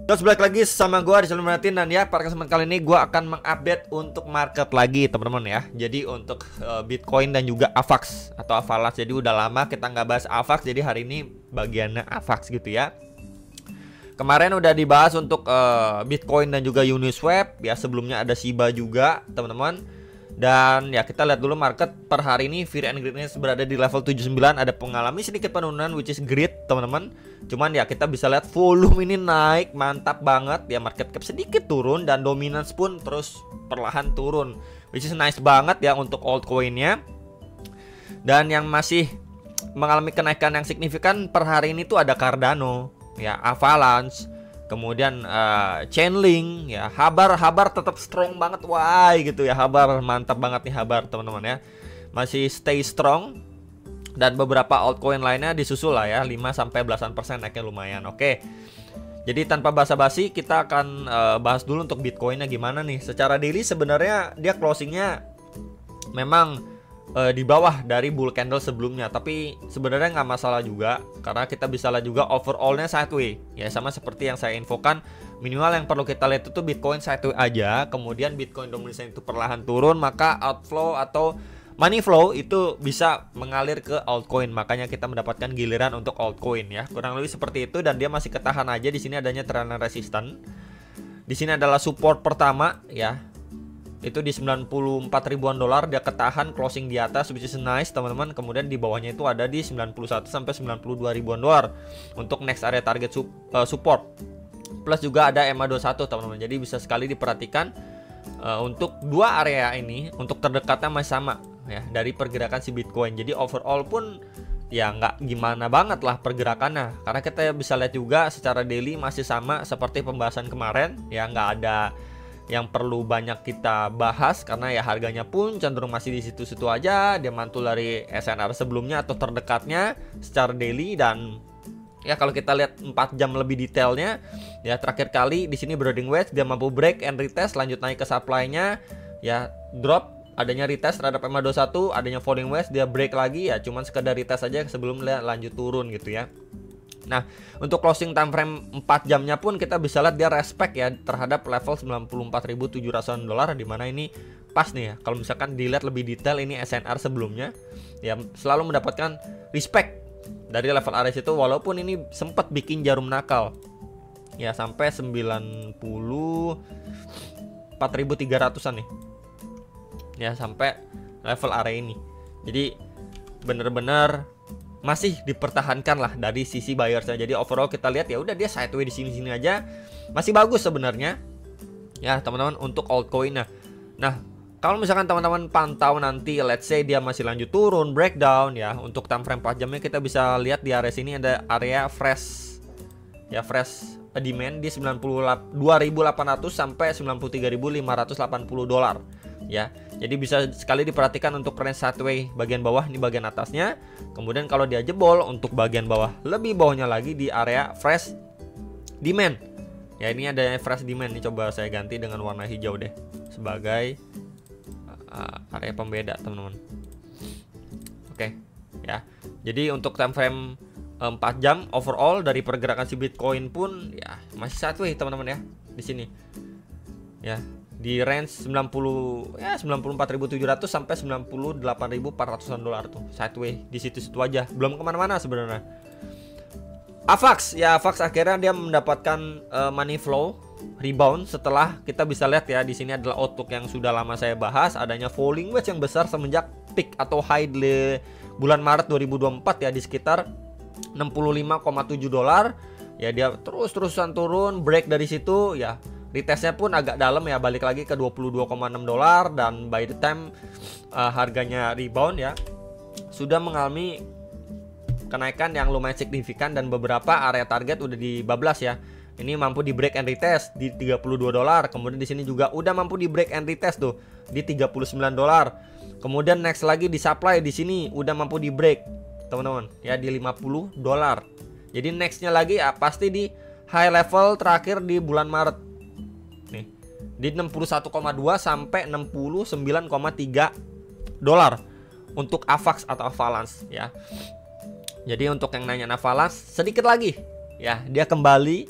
Terus balik lagi sama gue di channel Martin, dan ya pada kesempatan kali ini gue akan mengupdate untuk market lagi teman-teman ya. Jadi untuk Bitcoin dan juga AVAX atau Avalanche. Jadi udah lama kita nggak bahas AVAX, jadi hari ini bagiannya AVAX gitu ya. Kemarin udah dibahas untuk Bitcoin dan juga Uniswap ya, sebelumnya ada Shiba juga teman-teman. Dan ya kita lihat dulu market per hari ini. Fear and Greediness berada di level 79, ada mengalami sedikit penurunan which is great teman-teman. Cuman ya kita bisa lihat volume ini naik mantap banget ya, market cap sedikit turun dan dominance pun terus perlahan turun, which is nice banget ya untuk altcoinnya. Dan yang masih mengalami kenaikan yang signifikan per hari ini tuh ada Cardano ya, Avalanche, kemudian Chainlink ya, Habar tetap strong banget, wah gitu ya, Habar mantap banget nih Habar teman-teman ya, masih stay strong. Dan beberapa altcoin lainnya disusul lah ya, 5 sampai belasan persen naiknya lumayan. Oke. Jadi tanpa basa-basi kita akan bahas dulu untuk Bitcoinnya gimana nih. Secara daily sebenarnya dia closingnya memang di bawah dari bull candle sebelumnya, tapi sebenarnya nggak masalah juga karena kita bisa lihat juga overallnya sideways ya, sama seperti yang saya infokan. Minimal yang perlu kita lihat itu Bitcoin sideways aja, kemudian Bitcoin dominasinya itu perlahan turun, maka outflow atau money flow itu bisa mengalir ke altcoin, makanya kita mendapatkan giliran untuk altcoin ya, kurang lebih seperti itu. Dan dia masih ketahan aja di sini, adanya trend resisten. Di sini adalah support pertama ya, itu di 94 ribuan dolar, dia ketahan closing di atas which is nice teman-teman. Kemudian di bawahnya itu ada di 91 sampai 92 ribuan dolar untuk next area target support. Plus juga ada EMA21 teman-teman. Jadi bisa sekali diperhatikan untuk dua area ini untuk terdekatnya masih sama ya dari pergerakan si Bitcoin. Jadi overall pun ya nggak gimana banget lah pergerakannya, karena kita bisa lihat juga secara daily masih sama seperti pembahasan kemarin ya, nggak ada yang perlu banyak kita bahas karena ya harganya pun cenderung masih di situ-situ aja, dia mantul dari SNR sebelumnya atau terdekatnya secara daily. Dan ya kalau kita lihat 4 jam lebih detailnya ya, terakhir kali di sini Broadening Wedge dia mampu break and retest, lanjut naik ke supply-nya ya, drop, adanya retest terhadap EMA21, adanya falling wedge, dia break lagi ya, cuman sekedar retest aja sebelum lanjut turun gitu ya. Nah, untuk closing time frame 4 jamnya pun kita bisa lihat dia respect ya terhadap level 94.700 dolar, di mana ini pas nih ya. Kalau misalkan dilihat lebih detail, ini SNR sebelumnya ya selalu mendapatkan respect dari level area itu, walaupun ini sempat bikin jarum nakal ya sampai 94.300-an nih ya, sampai level area ini. Jadi bener-bener masih dipertahankan lah dari sisi buyersnya. Jadi overall kita lihat ya udah dia sideways di sini-sini aja, masih bagus sebenarnya ya teman-teman untuk altcoinnya. Nah, kalau misalkan teman-teman pantau nanti let's say dia masih lanjut turun, breakdown ya, untuk time frame 4 jamnya kita bisa lihat di area sini ada area fresh ya, fresh demand di 92.800 sampai 93.580 dolar ya. Jadi bisa sekali diperhatikan untuk range sideways bagian bawah, ini bagian atasnya. Kemudian kalau dia jebol untuk bagian bawah, lebih bawahnya lagi di area fresh demand ya, ini ada fresh demand. Ini coba saya ganti dengan warna hijau deh sebagai area pembeda teman-teman. Oke ya. Jadi untuk time frame 4 jam overall dari pergerakan si Bitcoin pun ya masih sideways teman-teman ya di sini ya, di range 94.700 sampai 98.400 dolar tuh sideways di situ-situ aja, belum kemana-mana sebenarnya. AVAX ya, AVAX akhirnya dia mendapatkan money flow rebound setelah kita bisa lihat ya di sini adalah outlook yang sudah lama saya bahas, adanya falling wedge yang besar semenjak peak atau high di bulan Maret 2024 ya di sekitar 65,7 dolar ya, dia terus-terusan turun, break dari situ ya. Retestnya pun agak dalam ya, balik lagi ke 22,6 dolar, dan by the time harganya rebound ya sudah mengalami kenaikan yang lumayan signifikan, dan beberapa area target udah dibablas ya. Ini mampu di break and retest di 32 dolar. Kemudian di sini juga udah mampu di break and retest tuh di 39 dolar. Kemudian next lagi di supply di sini udah mampu di break teman-teman ya di 50 dolar. Jadi nextnya lagi ya pasti di high level terakhir di bulan Maret nih di 61,2 sampai 69,3 dolar untuk AVAX atau Avalanche ya. Jadi untuk yang nanya Avalanche sedikit lagi ya, dia kembali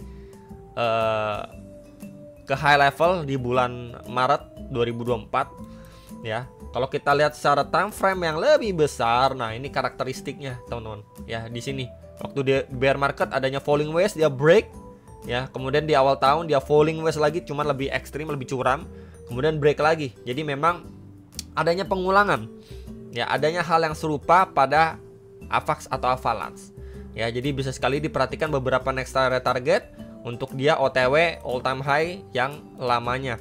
eh, ke high level di bulan Maret 2024 ya. Kalau kita lihat secara time frame yang lebih besar, nah ini karakteristiknya teman-teman ya. Di sini waktu dia bear market adanya falling wedge, dia break ya, kemudian di awal tahun dia falling wedge lagi, cuman lebih ekstrim, lebih curam, kemudian break lagi. Jadi memang adanya pengulangan ya, adanya hal yang serupa pada AVAX atau Avalanche ya. Jadi bisa sekali diperhatikan beberapa next area target untuk dia OTW all time high yang lamanya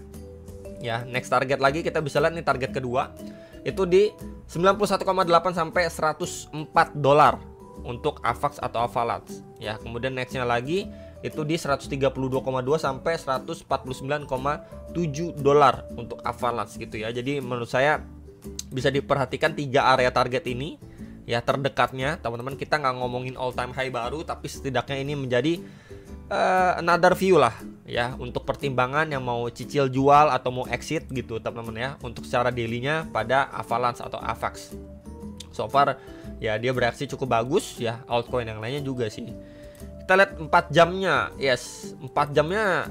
ya. Next target lagi kita bisa lihat nih, target kedua itu di 91,8 sampai 104 dolar untuk AVAX atau Avalanche ya. Kemudian nextnya lagi itu di 132,2 sampai 149,7 dolar untuk Avalanche gitu ya. Jadi menurut saya bisa diperhatikan 3 area target ini ya, terdekatnya teman-teman. Kita nggak ngomongin all time high baru, tapi setidaknya ini menjadi another view lah ya, untuk pertimbangan yang mau cicil jual atau mau exit gitu teman-teman ya, untuk secara daily-nya pada Avalanche atau AVAX. So far ya dia bereaksi cukup bagus ya, altcoin yang lainnya juga sih. Kita lihat 4 jamnya. Yes, 4 jamnya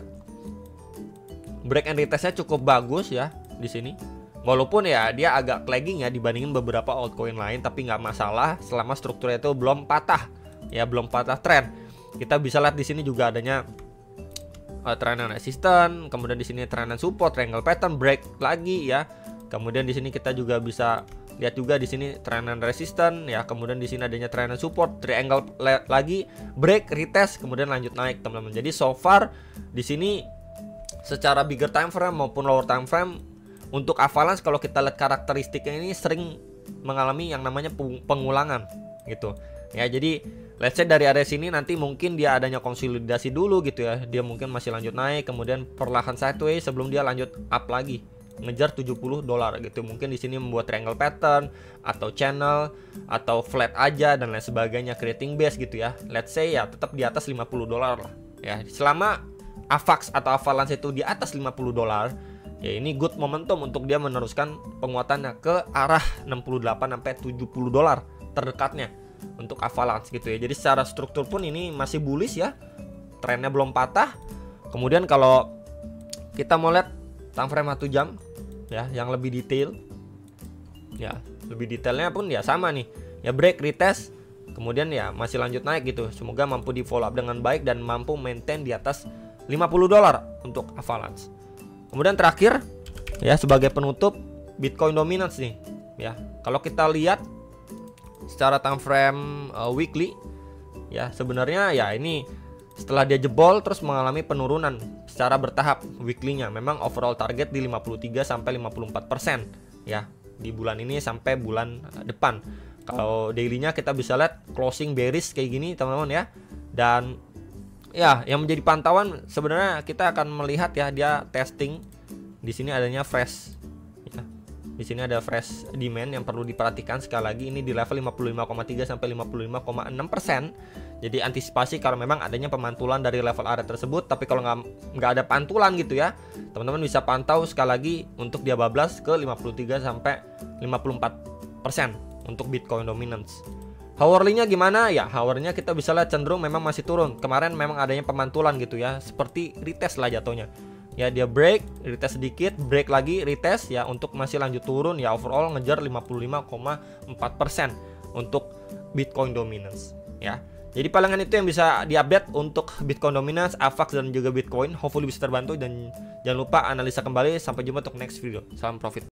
break and retestnya cukup bagus ya di sini. Walaupun ya dia agak lagging ya dibandingin beberapa altcoin lain, tapi nggak masalah selama strukturnya itu belum patah ya, belum patah tren. Kita bisa lihat di sini juga adanya trend and resistance, kemudian di sini trend and support, triangle pattern, break lagi ya. Kemudian di sini kita juga bisa lihat juga di sini trend and resistance ya, kemudian di sini adanya trend and support, triangle lagi, break, retest, kemudian lanjut naik teman-teman. Jadi so far di sini secara bigger time frame maupun lower time frame untuk Avalanche, kalau kita lihat karakteristiknya ini sering mengalami yang namanya pengulangan gitu ya. Jadi let's say dari area sini nanti mungkin dia adanya konsolidasi dulu gitu ya, dia mungkin masih lanjut naik, kemudian perlahan sideways sebelum dia lanjut up lagi ngejar 70 dolar gitu. Mungkin di sini membuat triangle pattern atau channel atau flat aja dan lain sebagainya, creating base gitu ya. Let's say ya tetap di atas 50 dolar lah ya. Selama AVAX atau Avalanche itu di atas 50 dolar ya, ini good momentum untuk dia meneruskan penguatannya ke arah 68 sampai 70 dolar terdekatnya untuk Avalanche gitu ya. Jadi secara struktur pun ini masih bullish ya, trennya belum patah. Kemudian kalau kita mau lihat time frame 1 jam ya yang lebih detail ya, lebih detailnya pun ya sama nih ya, break, retest, kemudian ya masih lanjut naik gitu. Semoga mampu di follow up dengan baik dan mampu maintain di atas 50 dolar untuk Avalanche. Kemudian terakhir ya sebagai penutup, Bitcoin dominance nih ya. Kalau kita lihat secara time frame weekly ya, sebenarnya ya ini setelah dia jebol terus mengalami penurunan secara bertahap weekly-nya. Memang overall target di 53 sampai 54% ya di bulan ini sampai bulan depan. Kalau daily-nya kita bisa lihat closing bearish kayak gini teman-teman ya. Dan ya yang menjadi pantauan sebenarnya kita akan melihat ya, dia testing di sini adanya fresh ya. Di sini ada fresh demand yang perlu diperhatikan. Sekali lagi ini di level 55,3 sampai 55,6%. Jadi antisipasi kalau memang adanya pemantulan dari level area tersebut. Tapi kalau nggak ada pantulan gitu ya, teman-teman bisa pantau sekali lagi untuk dia bablas ke 53 sampai 54% untuk Bitcoin dominance. Hourly-nya gimana? Ya hourly-nya kita bisa lihat cenderung memang masih turun. Kemarin memang adanya pemantulan gitu ya, seperti retest lah jatuhnya. Ya dia break, retest sedikit, break lagi, retest ya, untuk masih lanjut turun ya. Overall ngejar 55,4% untuk Bitcoin dominance ya. Jadi palingan itu yang bisa diupdate untuk Bitcoin dominance, AVAX dan juga Bitcoin. Hopefully bisa terbantu, dan jangan lupa analisa kembali. Sampai jumpa untuk next video. Salam profit.